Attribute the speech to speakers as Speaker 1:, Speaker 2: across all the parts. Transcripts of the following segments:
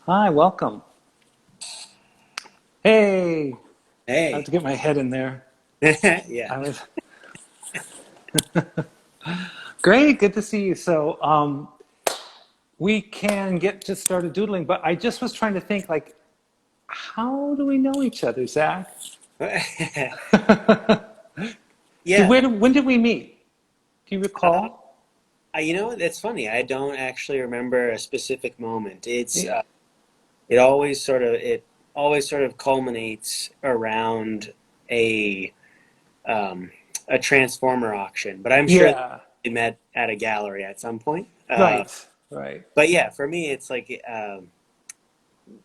Speaker 1: Hi, welcome. Hey, I have
Speaker 2: Hey.
Speaker 1: to get my head in there.
Speaker 2: Yeah.
Speaker 1: I was great, good to see you. We can get just started doodling, but I just was trying to think, like, how do we know each other, Zach?
Speaker 2: Yeah.
Speaker 1: When did we meet? Do you
Speaker 2: Uh,
Speaker 1: recall?
Speaker 2: you know, it's funny. I don't actually remember a specific moment.
Speaker 1: Yeah.
Speaker 2: It always sort of culminates around a um, a transformer auction. But I'm sure
Speaker 1: Yeah.
Speaker 2: we met at a gallery at some point.
Speaker 1: Right. Right.
Speaker 2: But yeah, for me, it's like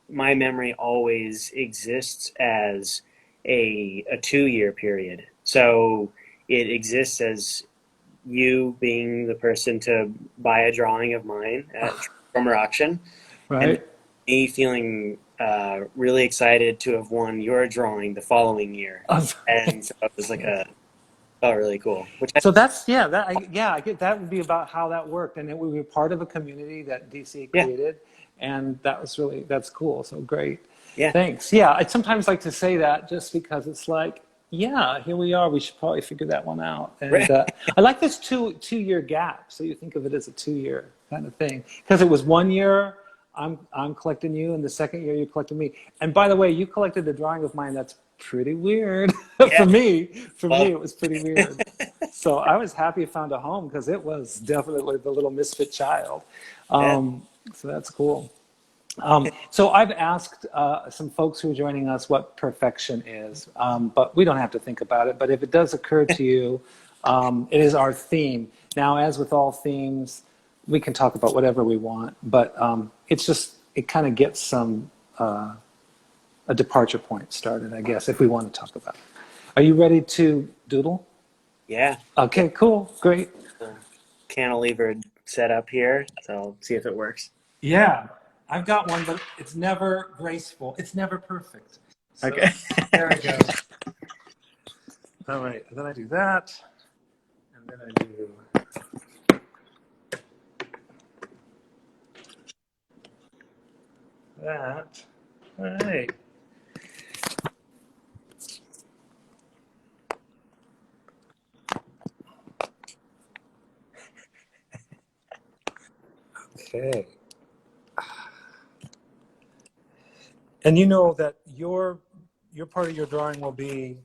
Speaker 2: my memory always exists as a 2 year period. So it exists as you being the person to buy a drawing of mine at Transformer Auction, and
Speaker 1: Right.
Speaker 2: me feeling really excited to have won your drawing the following year. And so it was like felt really cool.
Speaker 1: So that's yeah, I get that would be about how that worked, and we were part of a community that DC
Speaker 2: Yeah,
Speaker 1: created, and that's cool. So great,
Speaker 2: yeah,
Speaker 1: thanks. Yeah, I sometimes like to say that just because it's like, yeah, here we are. We should probably figure that one out. And
Speaker 2: right.
Speaker 1: I like this two year gap. So you think of it as a 2 year kind of thing because it was 1 year. I'm collecting you, and the second year you collected me. And by the way, you collected the drawing of mine. That's pretty weird for
Speaker 2: Yeah.
Speaker 1: me. For me,
Speaker 2: Well,
Speaker 1: it was pretty weird. So I was happy I found a home because it was definitely the little misfit child.
Speaker 2: yeah.
Speaker 1: So that's cool. So I've asked some folks who are joining us what perfection is, but we don't have to think about it. But if it does occur to you, it is our theme. Now, as with all themes, we can talk about whatever we want, but it kind of gets a departure point started, I guess, if we want to talk about it. Are you ready to doodle?
Speaker 2: Yeah.
Speaker 1: Okay, cool, great.
Speaker 2: The cantilever set up here, so I'll see if it works.
Speaker 1: Yeah, I've got one, but it's never graceful. It's never perfect. So
Speaker 2: Okay.
Speaker 1: there we go. All right, and then I do that, and then I do that. All right. Okay. And you know that your part of your drawing will be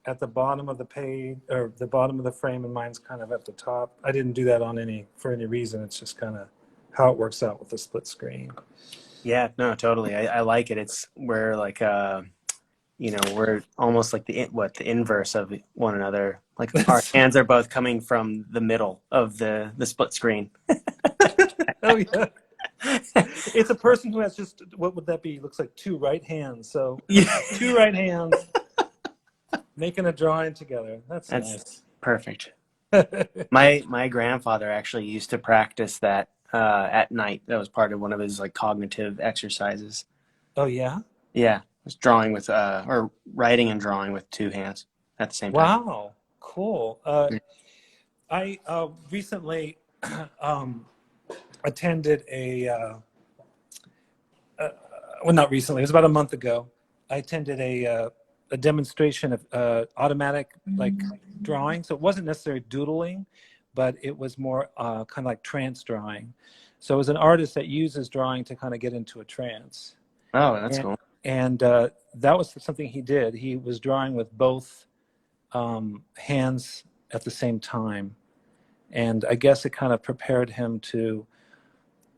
Speaker 1: at the bottom of the page or the bottom of the frame, and mine's kind of at the top. I didn't do that for any reason. It's just kind of how it works out with the split screen.
Speaker 2: Yeah, no, totally. I like it. We're like we're almost like the inverse of one another. Like our hands are both coming from the middle of the split screen.
Speaker 1: Oh yeah. It's a person who has just what would that be? Looks like two right hands. So
Speaker 2: Yeah,
Speaker 1: two right hands making a drawing together. That's
Speaker 2: that's
Speaker 1: nice.
Speaker 2: perfect. My grandfather actually used to practice that at night. That was part of one of his like cognitive exercises.
Speaker 1: Oh yeah.
Speaker 2: Yeah, was drawing with or writing and drawing with two hands at the same time.
Speaker 1: Wow. Cool. I recently um, attended well, not recently. It was about a month ago. I attended a demonstration of automatic like drawing. So it wasn't necessarily doodling, but it was more kind of like trance drawing. So it was an artist that uses drawing to kind of get into a trance.
Speaker 2: Oh, that's
Speaker 1: And,
Speaker 2: cool.
Speaker 1: and that was something he did. He was drawing with both hands at the same time. And I guess it kind of prepared him to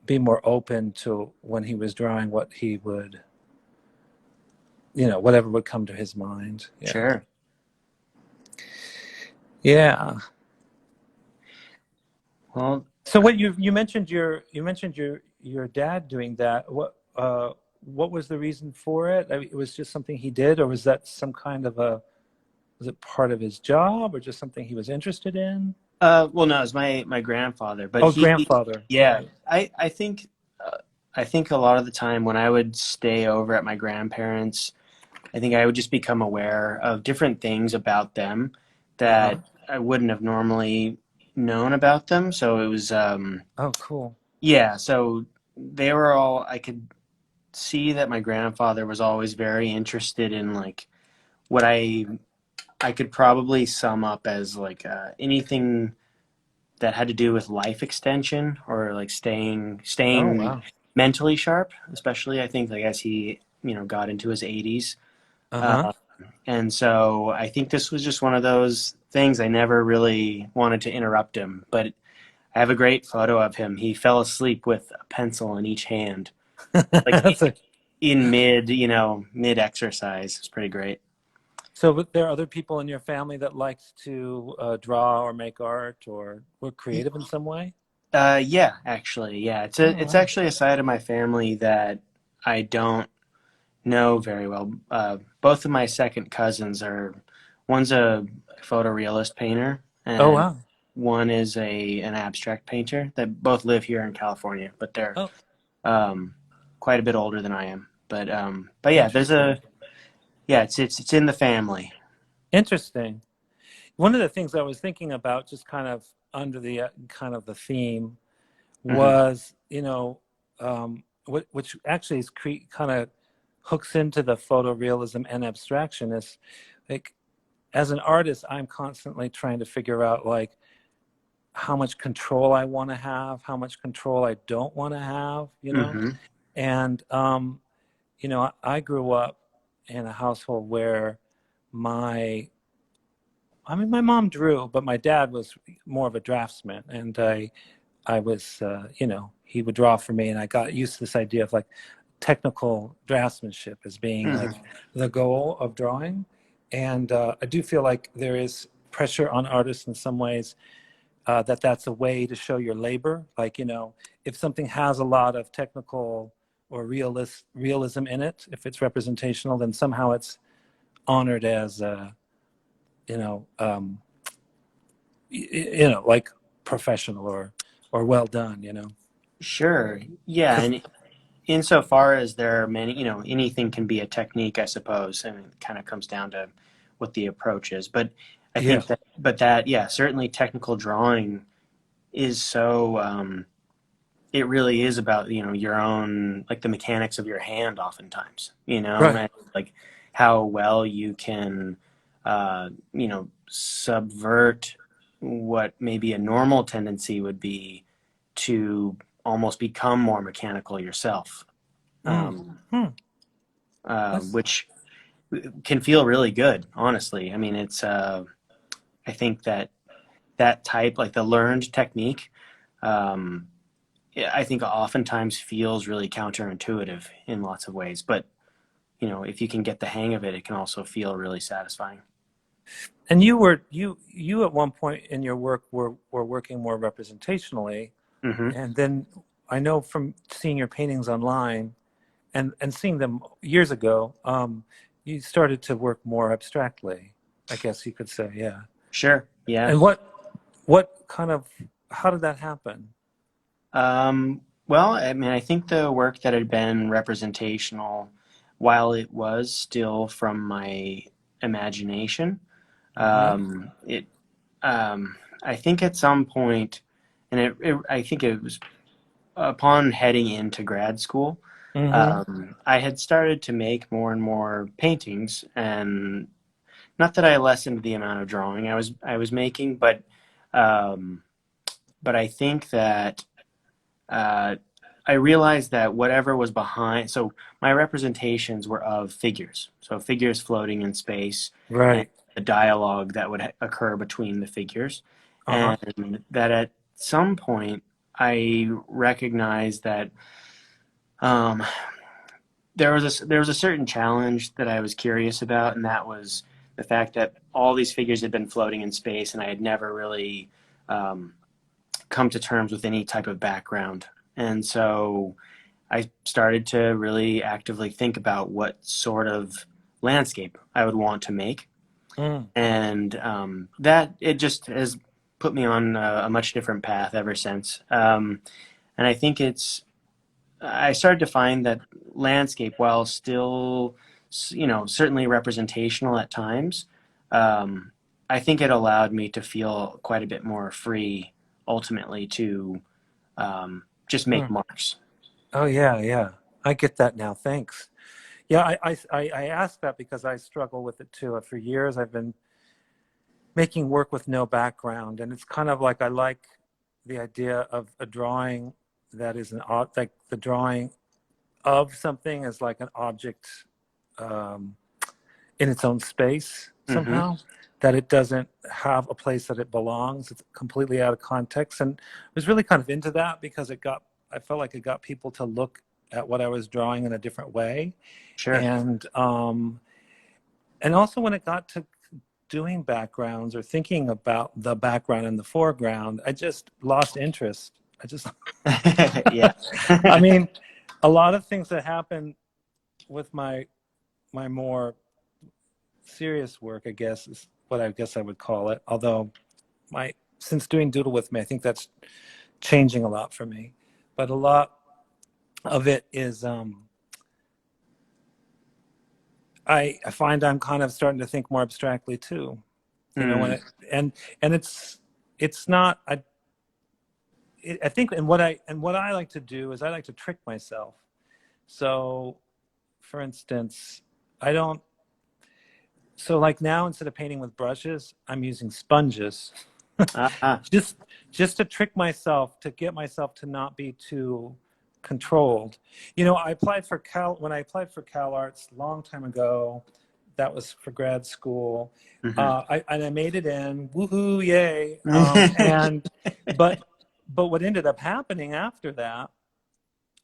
Speaker 1: be more open to when he was drawing what he would, whatever would come to his mind. Yeah.
Speaker 2: Sure.
Speaker 1: Yeah.
Speaker 2: Well,
Speaker 1: So what you mentioned your dad doing that. What was the reason for it? I mean, it was just something he did, or was that some kind of was it part of his job, or just something he was interested in?
Speaker 2: well, no, it's my grandfather, but
Speaker 1: Oh, grandfather.
Speaker 2: yeah,
Speaker 1: Right.
Speaker 2: I think a lot of the time when I would stay over at my grandparents, I think I would just become aware of different things about them
Speaker 1: Uh-huh.
Speaker 2: that I wouldn't have normally known about them. So it was,
Speaker 1: Oh, cool.
Speaker 2: yeah. So they were all I could see that my grandfather was always very interested in like what I could probably sum up as like anything that had to do with life extension or like
Speaker 1: Oh,
Speaker 2: staying
Speaker 1: wow.
Speaker 2: mentally sharp, especially I think like as he got into his 80s.
Speaker 1: Uh-huh.
Speaker 2: Uh, and so I think this was just one of those things. I never really wanted to interrupt him, but I have a great photo of him. He fell asleep with a pencil in each hand, like
Speaker 1: That's a,
Speaker 2: in mid exercise. It's pretty great.
Speaker 1: so but there are other people in your family that liked to draw or make art or were creative in some way?
Speaker 2: Yeah, actually, yeah.
Speaker 1: Oh,
Speaker 2: It's
Speaker 1: wow.
Speaker 2: actually a side of my family that I don't know very well. Both of my second cousins are, one's a photorealist painter,
Speaker 1: Oh,
Speaker 2: and
Speaker 1: wow.
Speaker 2: one is an abstract painter. That both live here in California, but they're
Speaker 1: Oh,
Speaker 2: um, quite a bit older than I am. But yeah,
Speaker 1: interesting.
Speaker 2: it's in the family.
Speaker 1: Interesting. One of the things I was thinking about, just kind of under the kind of the theme,
Speaker 2: Hmm.
Speaker 1: was which actually is kind of hooks into the photorealism and abstraction is like as an artist, I'm constantly trying to figure out like how much control I want to have, how much control I don't want to have,
Speaker 2: Hmm.
Speaker 1: and I grew up in a household where my my mom drew, but my dad was more of a draftsman, and I was, he would draw for me, and I got used to this idea of like technical draftsmanship as being like
Speaker 2: Hmm.
Speaker 1: the goal of drawing. And I do feel like there is pressure on artists in some ways that that's a way to show your labor. Like, if something has a lot of technical or realism in it, if it's representational, then somehow it's honored as, you know, um, like professional or well done.
Speaker 2: Sure. Yeah,
Speaker 1: Because
Speaker 2: and insofar as there are many, anything can be a technique, I suppose, and it kind of comes down to what the approach is. But I
Speaker 1: yeah,
Speaker 2: think that, yeah, certainly technical drawing is so, it really is about, your own, like the mechanics of your hand oftentimes,
Speaker 1: right.
Speaker 2: and like how well you can, subvert what maybe a normal tendency would be to almost become more mechanical yourself.
Speaker 1: Mm.
Speaker 2: Um,
Speaker 1: Hmm. That's
Speaker 2: which can feel really good, honestly. I mean, I think that type, like the learned technique, um, I think oftentimes feels really counterintuitive in lots of ways. But, if you can get the hang of it, it can also feel really satisfying.
Speaker 1: and you at one point in your work were working more representationally,
Speaker 2: Hmm.
Speaker 1: and then I know from seeing your paintings online and seeing them years ago, you started to work more abstractly, I guess you could say, yeah.
Speaker 2: Sure. Yeah.
Speaker 1: And what kind of how did that happen?
Speaker 2: Well, I mean, I think the work that had been representational, while it was still from my imagination,
Speaker 1: Mm-hmm.
Speaker 2: it I think at some point, and I think it was upon heading into grad school,
Speaker 1: Mm-hmm.
Speaker 2: I had started to make more and more paintings, and not that I lessened the amount of drawing I was making, um, but I think that uh, I realized that whatever was behind, so my representations were of figures, so figures floating in space, and
Speaker 1: Right.
Speaker 2: the dialogue that would occur between the figures,
Speaker 1: Uh-huh.
Speaker 2: and that at some point I recognized that um, there was a certain challenge that I was curious about, and that was the fact that all these figures had been floating in space, and I had never really um, come to terms with any type of background, and so I started to really actively think about what sort of landscape I would want to make,
Speaker 1: Mm.
Speaker 2: and that it just has put me on a much different path ever since. And I think I started to find that landscape, while still, certainly representational at times, um, I think it allowed me to feel quite a bit more free, ultimately, to just make
Speaker 1: Mm.
Speaker 2: marks.
Speaker 1: Oh, yeah, yeah. I get that now. Thanks. Yeah, I asked that because I struggle with it too. For years, I've been making work with no background, and it's kind of like I like the idea of a drawing that is like the drawing of something is like an object um, in its own space
Speaker 2: Mm-hmm.
Speaker 1: somehow, that it doesn't have a place that it belongs. It's completely out of context. And I was really kind of into that because I felt like it got people to look at what I was drawing in a different way.
Speaker 2: Sure.
Speaker 1: And also when it got to doing backgrounds or thinking about the background and the foreground, I just lost interest. I just,
Speaker 2: Yeah.
Speaker 1: I mean, a lot of things that happen with my more serious work, I guess, is what I guess I would call it. Although since doing Doodle with me, I think that's changing a lot for me. But a lot of it is I find I'm kind of starting to think more abstractly too. You know, when
Speaker 2: Mm.
Speaker 1: it and it's not I think and what I like to do is I like to trick myself. So, for instance, I don't. So like now instead of painting with brushes, I'm using sponges.
Speaker 2: Ah.
Speaker 1: just just to trick myself, to get myself to not be too controlled. You know, I applied for Cal when I applied for Cal Arts a long time ago. That was for grad school.
Speaker 2: Mm-hmm.
Speaker 1: I made it in. Woohoo! Yay! And but but what ended up happening after that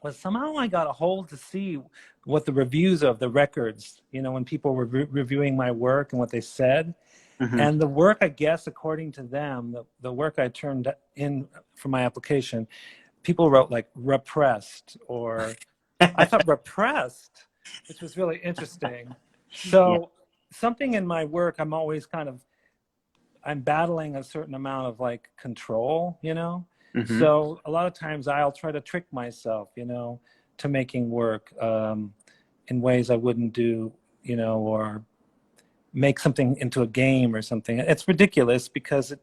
Speaker 1: was somehow I got a hold to see what the reviews of the records. You know, when people were reviewing my work and what they said.
Speaker 2: Mm-hmm.
Speaker 1: And the work, I guess, according to them, the work I turned in for my application, people wrote like repressed, or I thought repressed, which was really interesting.
Speaker 2: Yeah.
Speaker 1: So something in my work, I'm battling a certain amount of like control, you know?
Speaker 2: Mm-hmm.
Speaker 1: So a lot of times I'll try to trick myself, you know, to making work in ways I wouldn't do, you know, or make something into a game or something. It's ridiculous because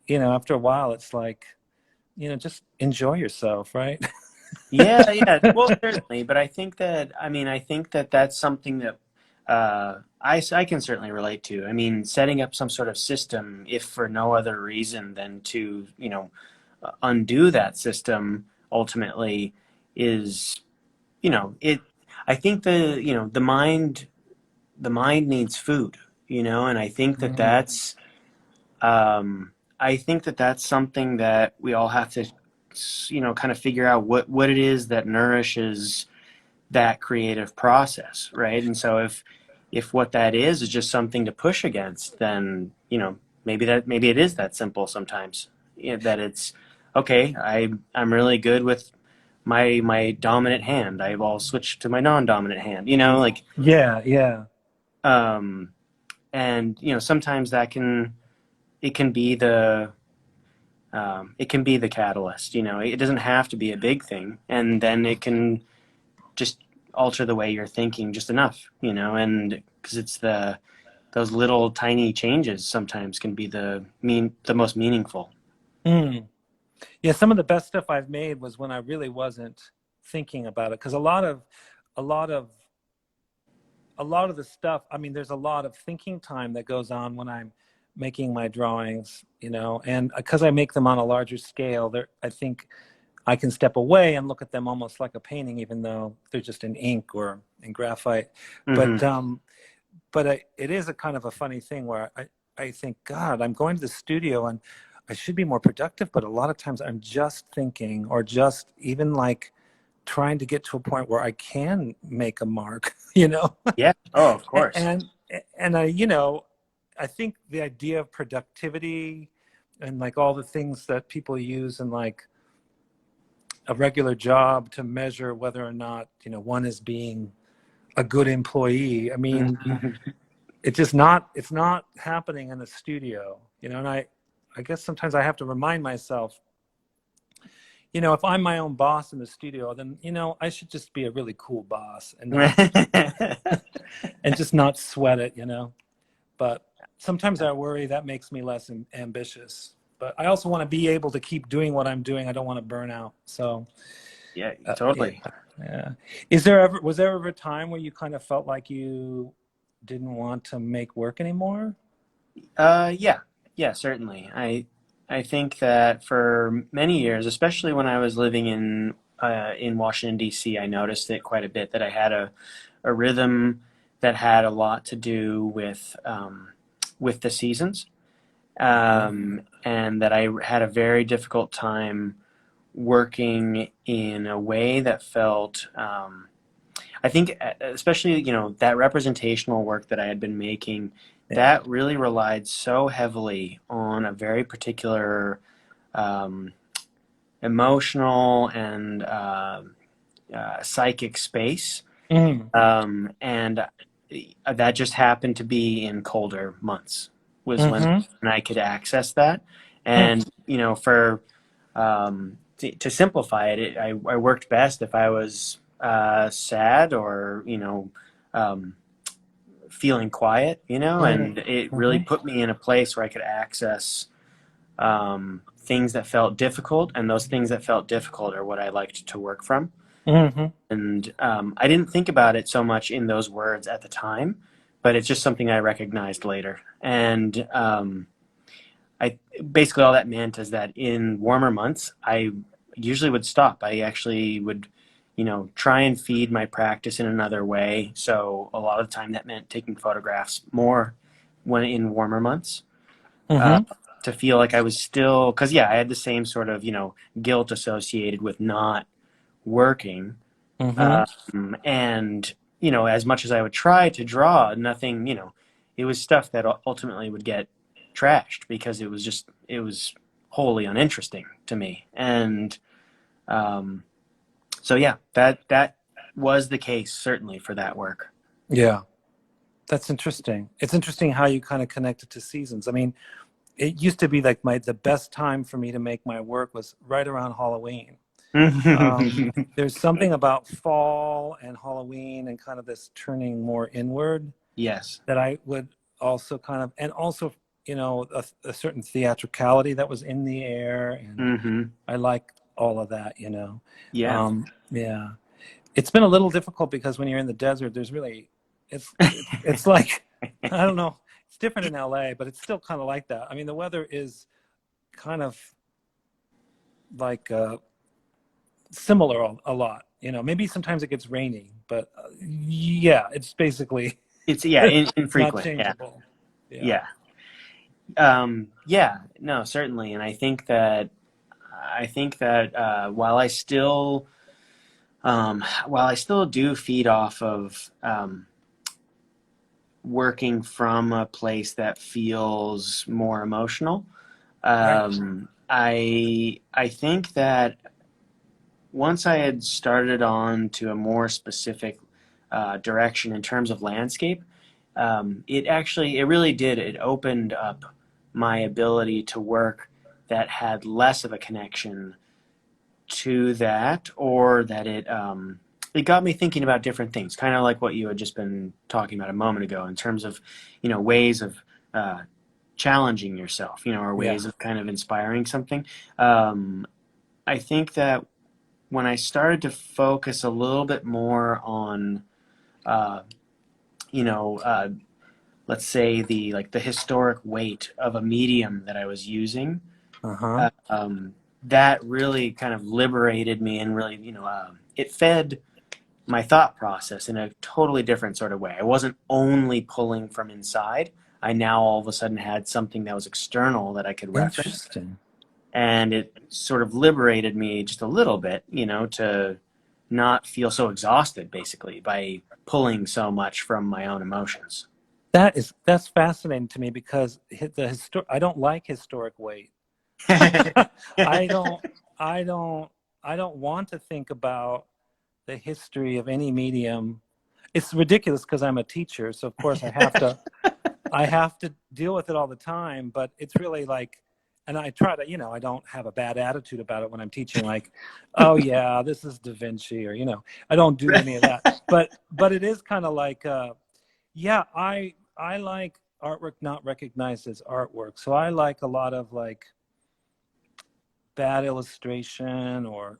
Speaker 1: you know, after a while it's like, you know, just enjoy yourself, right?
Speaker 2: Yeah, yeah. Well, certainly, but I think that I think that that's something that I can certainly relate to. I mean, setting up some sort of system, if for no other reason than to, undo that system ultimately is, it. I think the mind needs food, and
Speaker 1: Mm.
Speaker 2: I think that that's something that we all have to, kind of figure out what it is that nourishes that creative process, right? And so if what that is just something to push against, then maybe it is that simple sometimes. That it's okay. I'm really good with my dominant hand. I'll switch to my non-dominant hand. Like
Speaker 1: Yeah, yeah.
Speaker 2: um, and sometimes it can be the catalyst. It doesn't have to be a big thing, and then it can just alter the way you're thinking just enough. And because it's those little tiny changes sometimes can be the most meaningful.
Speaker 1: Mm. Yeah, some of the best stuff I've made was when I really wasn't thinking about it, because a lot of a lot of the stuff, I mean, there's a lot of thinking time that goes on when I'm making my drawings, you know, and because I make them on a larger scale, there I think I can step away and look at them almost like a painting, even though they're just in ink or in graphite.
Speaker 2: Mm-hmm.
Speaker 1: But it is a kind of a funny thing where I think, God, I'm going to the studio and I should be more productive, but a lot of times I'm just thinking, or just even like trying to get to a point where I can make a mark, you know.
Speaker 2: Yeah. Oh, of course.
Speaker 1: and and I, you know, I think the idea of productivity and like all the things that people use in like a regular job to measure whether or not, you know, one is being a good employee. I mean,
Speaker 2: Mhm.
Speaker 1: it's not happening in the studio, you know. And I guess sometimes I have to remind myself, you know, if I'm my own boss in the studio, then, you know, I should just be a really cool boss and just not sweat it, you know. But sometimes I worry that makes me less ambitious. But I also want to be able to keep doing what I'm doing. I don't want to burn out. So
Speaker 2: Yeah,
Speaker 1: Yeah,
Speaker 2: totally.
Speaker 1: yeah. Was there ever a time where you kind of felt like you didn't want to make work anymore?
Speaker 2: Yeah, yeah, certainly. I think that for many years, especially when I was living in Washington D.C., I noticed it quite a bit that I had a rhythm that had a lot to do with the seasons,
Speaker 1: Hmm.
Speaker 2: and that I had a very difficult time working in a way that felt. I think, especially, that representational work that I had been making,
Speaker 1: Yeah.
Speaker 2: that really relied so heavily on a very particular um, emotional and psychic space.
Speaker 1: Mm.
Speaker 2: And that just happened to be in colder months, was
Speaker 1: Hmm.
Speaker 2: when I could access that.
Speaker 1: Hmm.
Speaker 2: And, to simplify I worked best if I was sad or, um, feeling quiet,
Speaker 1: Hmm.
Speaker 2: and it really
Speaker 1: Hmm.
Speaker 2: put me in a place where I could access things that felt difficult, and those things that felt difficult are what I liked to work from.
Speaker 1: Hmm.
Speaker 2: And I didn't think about it so much in those words at the time, but it's just something I recognized later. And I basically all that meant is that in warmer months, I usually would stop. I actually would, try and feed my practice in another way. So a lot of the time that meant taking photographs more when in warmer months, uh,
Speaker 1: Hmm.
Speaker 2: to feel like I was still, because yeah, I had the same sort of, guilt associated with not working.
Speaker 1: Hmm.
Speaker 2: And, as much as I would try to draw, nothing, it was stuff that ultimately would get trashed because it was wholly uninteresting to me. And um, so, yeah, that was the case certainly for that work.
Speaker 1: Yeah, that's interesting. It's interesting how you kind of connect it to seasons. I mean, it used to be like the best time for me to make my work was right around Halloween. There's something about fall and Halloween and kind of this turning more inward
Speaker 2: Yes.
Speaker 1: that I would also and also, a certain theatricality that was in the air. And
Speaker 2: Hmm.
Speaker 1: I like all of that,
Speaker 2: Yeah.
Speaker 1: Yeah. It's been a little difficult because when you're in the desert, there's really, it's like, I don't know, it's different in LA, but it's still kind of like that. I mean, the weather is kind of like similar a lot. Maybe sometimes it gets rainy, but yeah, it's basically
Speaker 2: It's, yeah,
Speaker 1: not
Speaker 2: infrequent. Yeah.
Speaker 1: changeable. Yeah.
Speaker 2: Yeah. Yeah. No, certainly. And I think that while I still do feed off of working from a place that feels more emotional,
Speaker 1: Right.
Speaker 2: I think that once I had started on to a more specific direction in terms of landscape, it really did. It opened up my ability to work that had less of a connection to that, or that it got me thinking about different things, kind of like what you had just been talking about a moment ago, in terms of ways of uh, challenging yourself, or
Speaker 1: Yeah.
Speaker 2: ways of kind of inspiring something. Um, I think that when I started to focus a little bit more on, uh, you know, uh, let's say the historic weight of a medium that I was using,
Speaker 1: Uh-huh.
Speaker 2: that really kind of liberated me, and really, it fed my thought process in a totally different sort of way. I wasn't only pulling from inside. I now all of a sudden had something that was external that I could reference,
Speaker 1: Interesting.
Speaker 2: and it sort of liberated me just a little bit, to not feel so exhausted, basically, by pulling so much from my own emotions.
Speaker 1: That's fascinating to me because I don't like historic weight. I don't I don't I don't want to think about the history of any medium. It's ridiculous because I'm a teacher, so of course I have to deal with it all the time, but it's really like, and I try to, I don't have a bad attitude about it when I'm teaching, like, oh yeah, this is Da Vinci, or, I don't do any of that. But it is kind of like, yeah, I like artwork not recognized as artwork. So I like a lot of like bad illustration or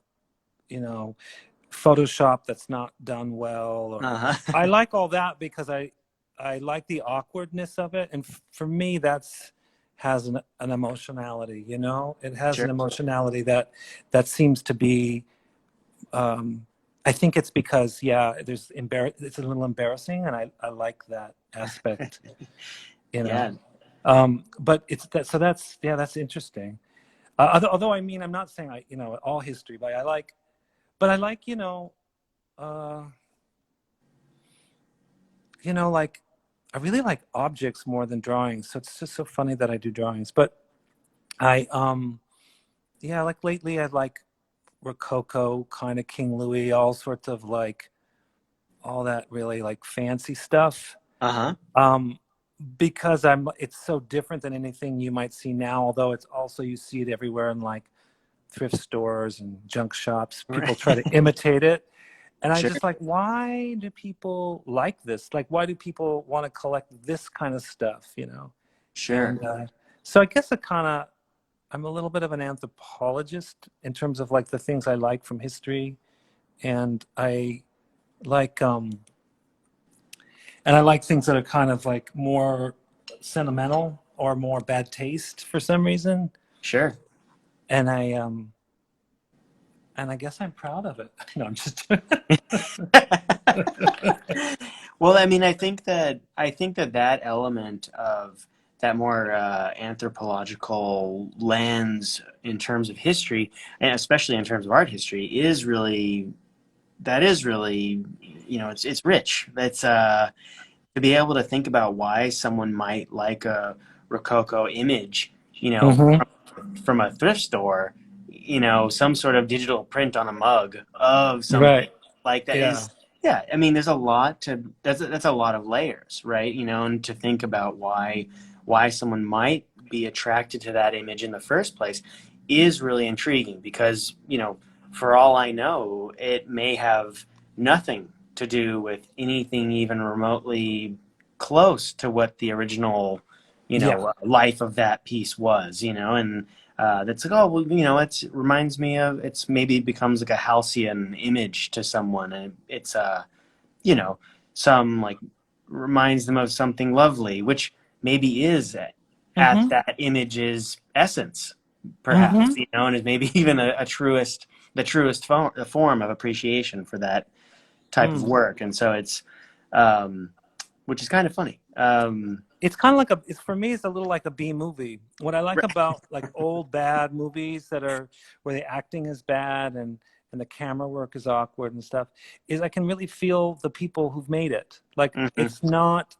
Speaker 1: Photoshop that's not done well, or
Speaker 2: Uh-huh.
Speaker 1: I like all that because I like the awkwardness of it, and for me that's has an emotionality. It has
Speaker 2: Sure.
Speaker 1: an emotionality that seems to be. I think it's because it's a little embarrassing, and I like that aspect. You
Speaker 2: Yeah.
Speaker 1: know, but it's that so that's interesting. Although I mean I'm not saying all history, but I like uh, like I really like objects more than drawings. So it's just so funny that I do drawings. But I like lately I like Rococo, kind of King Louis, all sorts of like all that really like fancy stuff.
Speaker 2: Uh-huh.
Speaker 1: Um, because it's so different than anything you might see now, although it's also you see it everywhere in like thrift stores and junk shops. People try to imitate it. And I
Speaker 2: Sure.
Speaker 1: just like, why do people like this? Like, why do people want to collect this kind of stuff?
Speaker 2: Sure.
Speaker 1: And so I guess I'm a little bit of an anthropologist in terms of like the things I like from history. And like, um, and I like things that are kind of like more sentimental or more bad taste for some reason.
Speaker 2: Sure.
Speaker 1: And I guess I'm proud of it. No, I'm just.
Speaker 2: Well, I mean, I think that element of that more anthropological lens in terms of history, and especially in terms of art history, is really, it's rich. It's to be able to think about why someone might like a Rococo image,
Speaker 1: Hmm.
Speaker 2: from a thrift store, some sort of digital print on a mug of something
Speaker 1: Right.
Speaker 2: like that
Speaker 1: Yeah.
Speaker 2: is, yeah, I mean, that's a lot of layers, right? And to think about why someone might be attracted to that image in the first place is really intriguing because, for all I know, it may have nothing to do with anything even remotely close to what the original
Speaker 1: Yeah.
Speaker 2: life of that piece was, and that's like, oh, well, it reminds me of, it's maybe becomes like a halcyon image to someone, and it's you know some like reminds them of something lovely, which maybe is at
Speaker 1: Hmm.
Speaker 2: that image's essence, perhaps,
Speaker 1: Hmm.
Speaker 2: and is maybe even the truest form of appreciation for that type of
Speaker 1: Mm.
Speaker 2: work, and so it's um, which is kind of funny.
Speaker 1: It's kind of like it's for me. It's a little like a B movie. What I like about like old bad movies that are where the acting is bad and the camera work is awkward and stuff is I can really feel the people who've made it. Like
Speaker 2: Mhm.
Speaker 1: it's not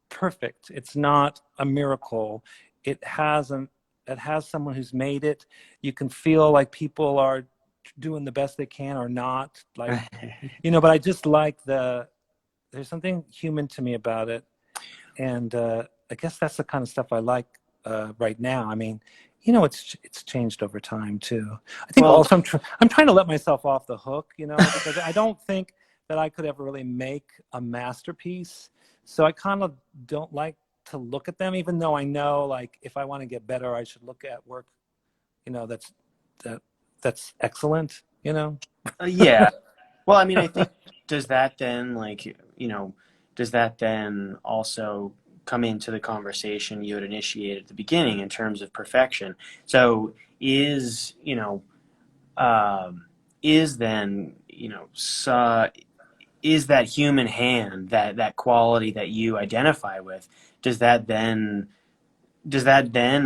Speaker 1: perfect. It's not a miracle. It has an it has someone who's made it. You can feel like people are doing the best they can or not. Like but I just like there's something human to me about it, and I guess that's the kind of stuff I like right now. I mean, it's changed over time too. I think
Speaker 2: Well,
Speaker 1: also I'm trying to let myself off the hook, because I don't think that I could ever really make a masterpiece. So I kind of don't like to look at them, even though I know like if I want to get better, I should look at work, that's that that's excellent.
Speaker 2: yeah. Well, I mean, I think does that then does that then also come into the conversation you had initiated at the beginning in terms of perfection? So um, is then is that human hand, that quality that you identify with, does that then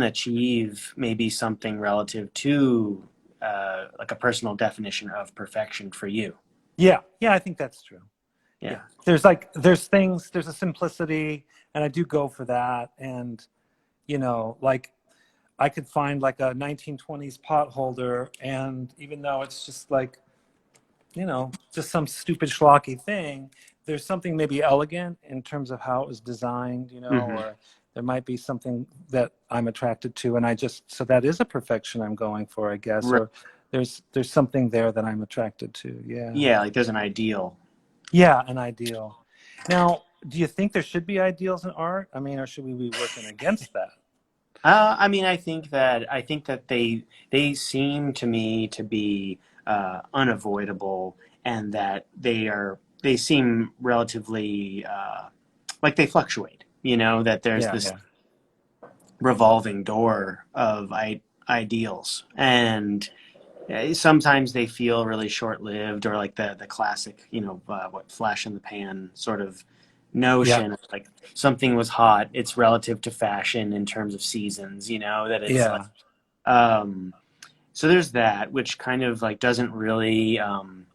Speaker 2: achieve maybe something relative to like a personal definition of perfection for you?
Speaker 1: Yeah, I think that's true.
Speaker 2: Yeah.
Speaker 1: Yeah, there's a simplicity, and I do go for that. And like I could find like a 1920s pot holder, and even though it's just like just some stupid schlocky thing, there's something maybe elegant in terms of how it was designed,
Speaker 2: Hmm.
Speaker 1: or there might be something that I'm attracted to, and so that is a perfection I'm going for, I guess.
Speaker 2: Right.
Speaker 1: Or there's something there that I'm attracted to. Yeah.
Speaker 2: Yeah, like there's an ideal.
Speaker 1: Yeah, an ideal. Now, do you think there should be ideals in art? I mean, or should we be working against that?
Speaker 2: I mean, I think that they seem to me to be unavoidable, and that they seem relatively like they fluctuate. That there's
Speaker 1: Yeah,
Speaker 2: this
Speaker 1: yeah,
Speaker 2: revolving door of ideals, and sometimes they feel really short-lived, or like the classic, what flash in the pan sort of
Speaker 1: yeah,
Speaker 2: notion, like something was hot, it's relative to fashion in terms of seasons, that it's like,
Speaker 1: yeah,
Speaker 2: um, so there's that, which kind of like doesn't really, kind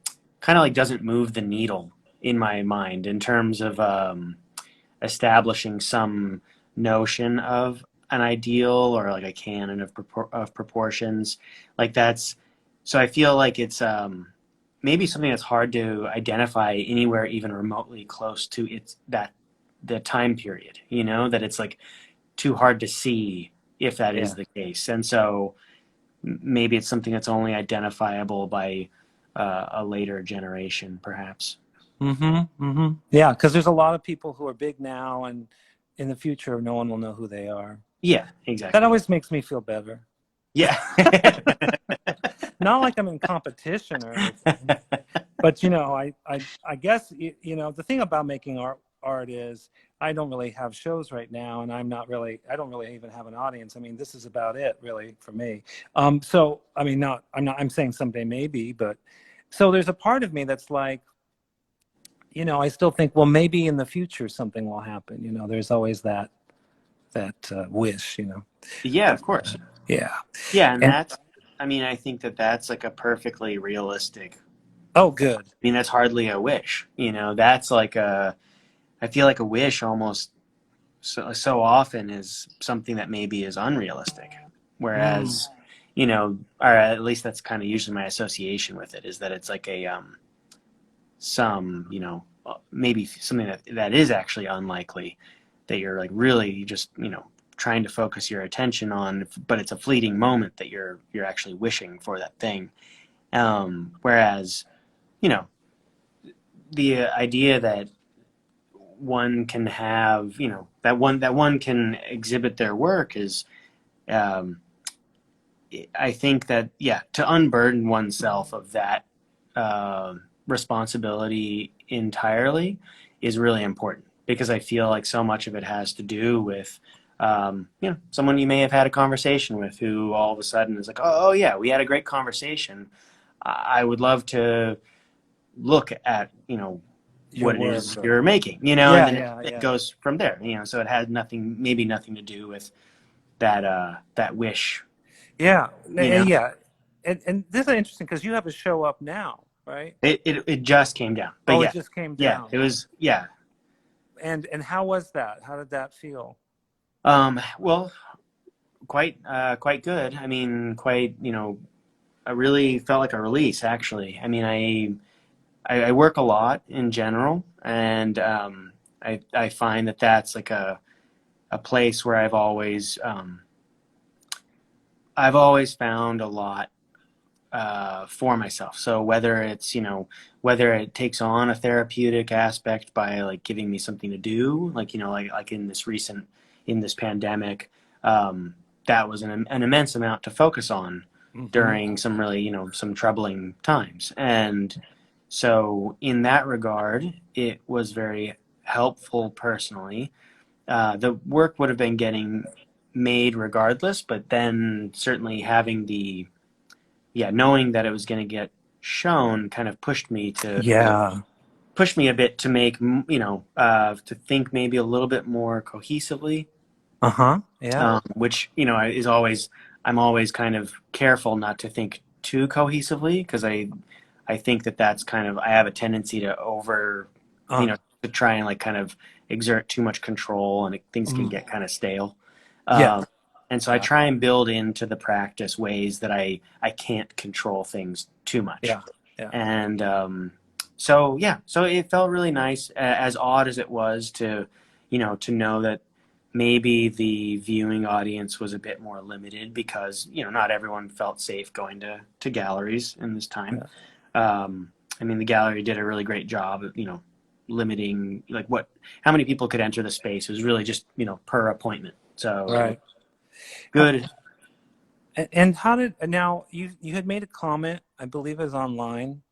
Speaker 2: of like doesn't move the needle in my mind in terms of establishing some notion of an ideal, or like a canon of proportions. Like that's, so I feel like it's maybe something that's hard to identify anywhere even remotely close to it's that the time period, that it's like too hard to see if that is
Speaker 1: yeah.
Speaker 2: the case. And so maybe it's something that's only identifiable by a later generation, perhaps.
Speaker 1: Mm-hmm. Mm-hmm. Yeah, because there's a lot of people who are big now, and in the future, no one will know who they are.
Speaker 2: Yeah,
Speaker 1: That
Speaker 2: exactly.
Speaker 1: always makes me feel better.
Speaker 2: Yeah.
Speaker 1: Not like I'm in competition or anything, but I guess the thing about making art is I don't really have shows right now, and I don't really even have an audience. I mean, this is about it really for me. So I mean, I'm saying someday maybe, but so there's a part of me that's like, I still think, well, maybe in the future something will happen. There's always that wish.
Speaker 2: Yeah, of course.
Speaker 1: Yeah.
Speaker 2: Yeah, and
Speaker 1: And
Speaker 2: that's, I mean, I think that that's like a perfectly realistic
Speaker 1: oh,
Speaker 2: thought.
Speaker 1: good.
Speaker 2: I mean, that's hardly a wish, that's like I feel like a wish almost so often is something that maybe is unrealistic.
Speaker 1: Mm,
Speaker 2: Whereas, or at least that's kind of usually my association with it, is that it's like some, maybe something that is actually unlikely, that you're like really just, trying to focus your attention on, but it's a fleeting moment that you're actually wishing for that thing. Whereas, you know, the idea that one can have, that one can exhibit their work is, um, I think that, yeah, to unburden oneself of that uh, responsibility entirely is really important, because I feel like so much of it has to do with, someone you may have had a conversation with, who all of a sudden is like, oh yeah, we had a great conversation. I would love to look at,
Speaker 1: your
Speaker 2: what it
Speaker 1: work.
Speaker 2: is you're making, and
Speaker 1: Yeah,
Speaker 2: then
Speaker 1: yeah,
Speaker 2: it
Speaker 1: yeah,
Speaker 2: goes from there, so it has maybe nothing to do with that wish,
Speaker 1: yeah,
Speaker 2: you know.
Speaker 1: yeah. And this is interesting because you have a show up now, right?
Speaker 2: It just came down, but
Speaker 1: Oh, it
Speaker 2: yeah,
Speaker 1: just came
Speaker 2: yeah,
Speaker 1: down.
Speaker 2: it was, yeah.
Speaker 1: And how was that? How did that feel?
Speaker 2: Well, quite good. I mean, quite, I really felt like a release, actually. I mean, I work a lot in general, and I find that that's like a place where I've always found a lot for myself. So whether it takes on a therapeutic aspect by like giving me something to do, like, like in this pandemic, that was an immense amount to focus on
Speaker 1: Hmm.
Speaker 2: during some really, some troubling times. And so in that regard, it was very helpful personally. The work would have been getting made regardless, but then certainly having the, yeah, knowing that it was going to get shown kind of
Speaker 1: Yeah.
Speaker 2: pushed me a bit to make, to think maybe a little bit more cohesively,
Speaker 1: Uh-huh. Yeah.
Speaker 2: which, is always, I'm always kind of careful not to think too cohesively, because I think that that's kind of, I have a tendency to
Speaker 1: Uh,
Speaker 2: to try and like kind of exert too much control, and things can
Speaker 1: mm,
Speaker 2: get kind of stale.
Speaker 1: yeah.
Speaker 2: Um, and so I
Speaker 1: Yeah.
Speaker 2: try and build into the practice ways that I can't control things too much.
Speaker 1: Yeah. Yeah.
Speaker 2: And so, yeah, so it felt really nice, as odd as it was to, to know that maybe the viewing audience was a bit more limited, because, not everyone felt safe going to galleries in this time.
Speaker 1: Yeah.
Speaker 2: I mean, the gallery did a really great job of, limiting like how many people could enter the space. It was really just, per appointment. So it was
Speaker 1: Right. Uh,
Speaker 2: good.
Speaker 1: and how did now you had made a comment, I believe is online.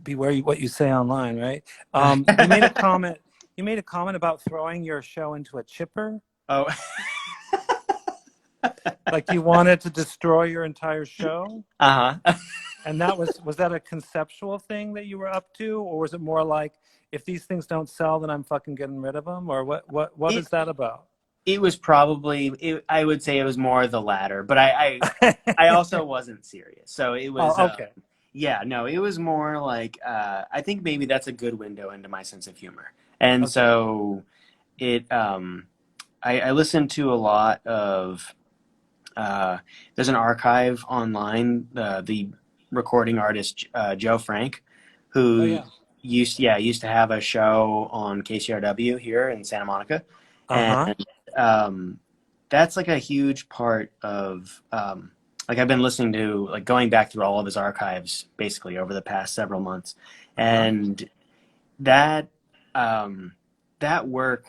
Speaker 1: Beware what you say online, right? You made a comment. You made a comment about throwing your show into a chipper.
Speaker 2: Oh,
Speaker 1: Like you wanted to destroy your entire show.
Speaker 2: uh-huh.
Speaker 1: And that was that a conceptual thing that you were up to, or was it more like, if these things don't sell, then I'm fucking getting rid of them, or what
Speaker 2: It
Speaker 1: is that about?
Speaker 2: it was probably I would say it was more the latter, but I also wasn't serious. So it was
Speaker 1: Oh, okay.
Speaker 2: yeah, no, it was more like I think maybe that's a good window into my sense of humor. And
Speaker 1: Okay.
Speaker 2: so it I listened to a lot of there's an archive online, the recording artist Joe Frank,
Speaker 1: Oh
Speaker 2: who
Speaker 1: yeah.
Speaker 2: used to have a show on KCRW here in Santa Monica, and
Speaker 1: Uh-huh.
Speaker 2: um, that's like a huge part of like I've been listening to, like, going back through all of his archives basically over the past several months,
Speaker 1: Uh-huh.
Speaker 2: and that um, that work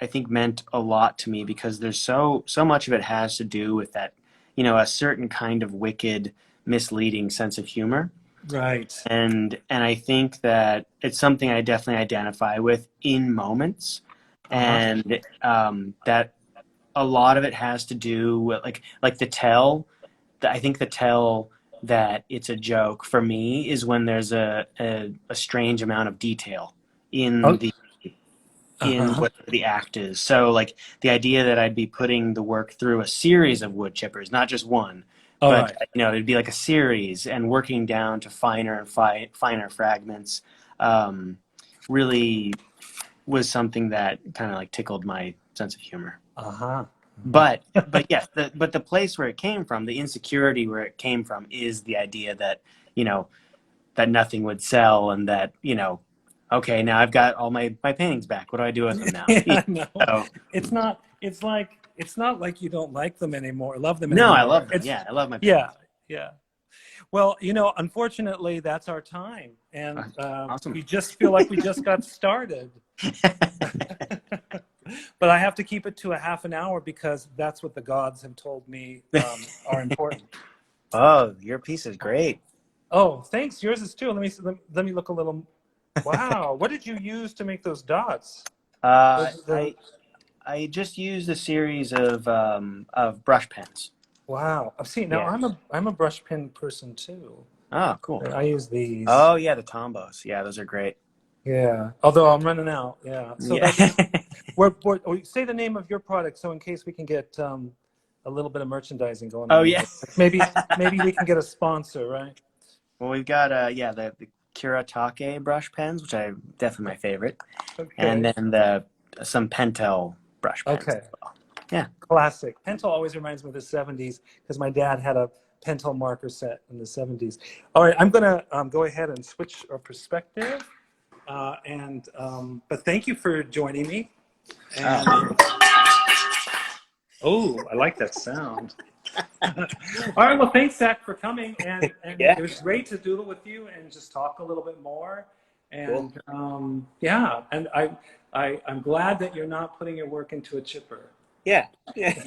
Speaker 2: I think meant a lot to me because there's so much of it has to do with that, a certain kind of wicked, misleading sense of humor.
Speaker 1: Right.
Speaker 2: And I think that it's something I definitely identify with in moments,
Speaker 1: Uh-huh.
Speaker 2: and that a lot of it has to do with like the tell. I think the tell that it's a joke for me is when there's a strange amount of detail in
Speaker 1: Oh,
Speaker 2: the in
Speaker 1: uh-huh.
Speaker 2: what the act is. So, like, the idea that I'd be putting the work through a series of wood chippers, not just one,
Speaker 1: All
Speaker 2: but
Speaker 1: right.
Speaker 2: it'd be like a series and working down to finer and finer fragments. Um, really was something that kind of like tickled my sense of humor.
Speaker 1: Uh-huh.
Speaker 2: But yes, the place where it came from, the insecurity where it came from, is the idea that you know that nothing would sell, and that okay, now I've got all my paintings back. What do I do with them now?
Speaker 1: Yeah, no.
Speaker 2: So
Speaker 1: It's not like you don't like them anymore, love them
Speaker 2: no, I
Speaker 1: anymore.
Speaker 2: love them.
Speaker 1: It's
Speaker 2: Yeah, I love my
Speaker 1: yeah,
Speaker 2: paintings.
Speaker 1: yeah. Well, unfortunately, that's our time, and
Speaker 2: Awesome.
Speaker 1: we just feel like we just got started. But I have to keep it to a half an hour because that's what the gods have told me are important.
Speaker 2: Oh, your piece is great.
Speaker 1: Oh, thanks. Yours is too. Let me look a little. Wow, what did you use to make those dots?
Speaker 2: Uh,
Speaker 1: The
Speaker 2: I I just used a series of brush pens.
Speaker 1: Wow. See, now
Speaker 2: Yeah.
Speaker 1: I'm a brush pen person too.
Speaker 2: Oh, cool.
Speaker 1: I use these.
Speaker 2: Oh yeah, the Tombos. Yeah, those are great.
Speaker 1: Yeah. Although I'm running out. Yeah. So
Speaker 2: Yeah.
Speaker 1: that's say the name of your product, so in case we can get a little bit of merchandising going
Speaker 2: Oh
Speaker 1: on
Speaker 2: yeah.
Speaker 1: here. Maybe we can get a sponsor, right?
Speaker 2: Well, we've got the Kuratake brush pens, which are definitely my favorite, and
Speaker 1: Okay.
Speaker 2: then the some Pentel brush pens
Speaker 1: Okay.
Speaker 2: as well. Yeah.
Speaker 1: Classic. Pentel always reminds me of the 70s because my dad had a Pentel marker set in the 70s. All right, I'm going to go ahead and switch our perspective. But thank you for joining me. And
Speaker 2: Oh.
Speaker 1: oh, I like that sound. All right, well, thanks, Zach, for coming. And
Speaker 2: Yeah.
Speaker 1: it was great to doodle with you and just talk a little bit more.
Speaker 2: Cool.
Speaker 1: And yeah, and I'm glad that you're not putting your work into a chipper.
Speaker 2: Yeah. Yeah.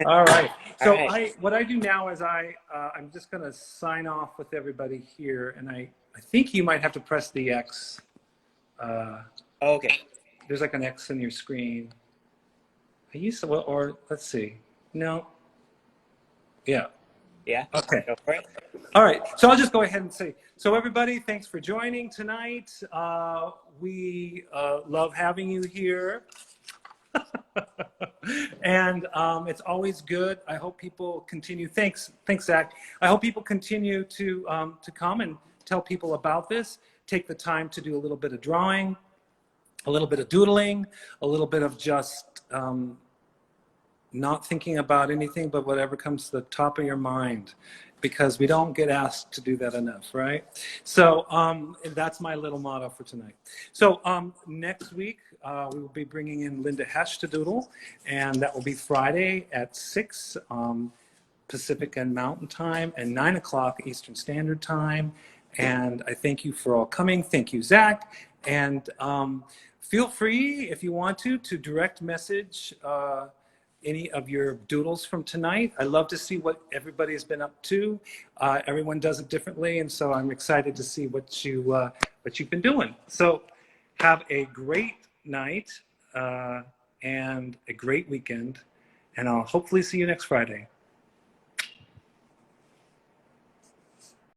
Speaker 1: All right.
Speaker 2: All
Speaker 1: So
Speaker 2: right.
Speaker 1: what I do now is I'm just going to sign off with everybody here, and I think you might have to press the X.
Speaker 2: Okay.
Speaker 1: There's like an X in your screen. I used to, or let's see. No. Yeah.
Speaker 2: Yeah.
Speaker 1: Okay.
Speaker 2: Go for it.
Speaker 1: All right. So I'll just go ahead and say, so everybody, thanks for joining tonight. We love having you here. And it's always good. I hope people continue. Thanks, Zach. I hope people continue to come and tell people about this. Take the time to do a little bit of drawing, a little bit of doodling, a little bit of just not thinking about anything but whatever comes to the top of your mind, because we don't get asked to do that enough, right? So that's my little motto for tonight. So next week, we will be bringing in Linda Hesh to doodle, and that will be Friday at 6 Pacific and Mountain Time and 9 o'clock Eastern Standard Time. And I thank you for all coming. Thank you, Zach. And feel free, if you want to direct message any of your doodles from tonight. I love to see what everybody's been up to. Everyone does it differently, and so I'm excited to see what you've been doing. So have a great night and a great weekend, and I'll hopefully see you next Friday.